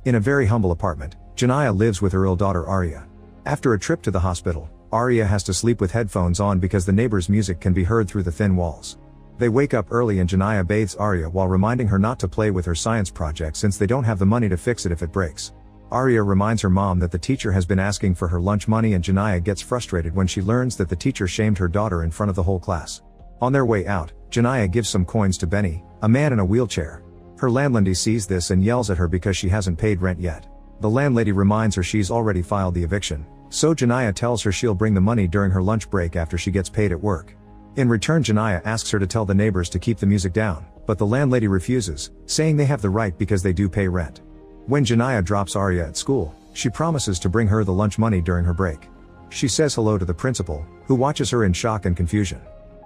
In a very humble apartment, Janaya lives with her ill daughter Arya. After a trip to the hospital, Arya has to sleep with headphones on because the neighbor's music can be heard through the thin walls. They wake up early and Janaya bathes Arya while reminding her not to play with her science project since they don't have the money to fix it if it breaks. Arya reminds her mom that the teacher has been asking for her lunch money and Janaya gets frustrated when she learns that the teacher shamed her daughter in front of the whole class. On their way out, Janaya gives some coins to Benny, a man in a wheelchair. Her landlady sees this and yells at her because she hasn't paid rent yet. The landlady reminds her she's already filed the eviction, so Janaya tells her she'll bring the money during her lunch break after she gets paid at work. In return, Janaya asks her to tell the neighbors to keep the music down, but the landlady refuses, saying they have the right because they do pay rent. When Janaya drops Arya at school, she promises to bring her the lunch money during her break. She says hello to the principal, who watches her in shock and confusion.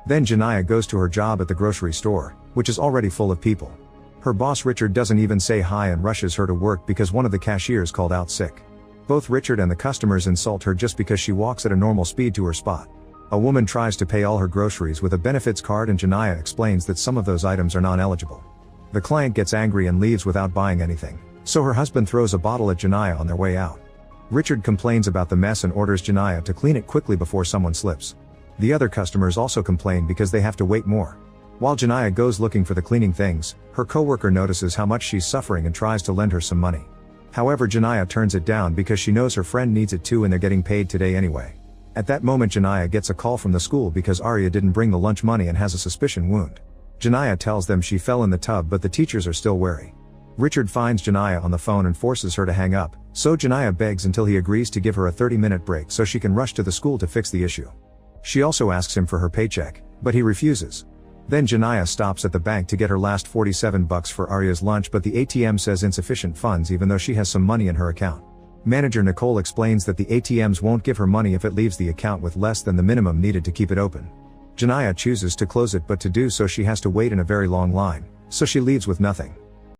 Then Janaya goes to her job at the grocery store, which is already full of people. Her boss Richard doesn't even say hi and rushes her to work because one of the cashiers called out sick. Both Richard and the customers insult her just because she walks at a normal speed to her spot. A woman tries to pay all her groceries with a benefits card and Janaya explains that some of those items are non-eligible. The client gets angry and leaves without buying anything, so her husband throws a bottle at Janaya on their way out. Richard complains about the mess and orders Janaya to clean it quickly before someone slips. The other customers also complain because they have to wait more. While Janaya goes looking for the cleaning things, her coworker notices how much she's suffering and tries to lend her some money. However, Janaya turns it down because she knows her friend needs it too and they're getting paid today anyway. At that moment, Janaya gets a call from the school because Arya didn't bring the lunch money and has a suspicion wound. Janaya tells them she fell in the tub, but the teachers are still wary. Richard finds Janaya on the phone and forces her to hang up, so Janaya begs until he agrees to give her a 30-minute break so she can rush to the school to fix the issue. She also asks him for her paycheck, but he refuses. Then Janaya stops at the bank to get her last $47 for Arya's lunch, but the ATM says insufficient funds even though she has some money in her account. Manager Nicole explains that the ATMs won't give her money if it leaves the account with less than the minimum needed to keep it open. Janaya chooses to close it, but to do so she has to wait in a very long line, so she leaves with nothing.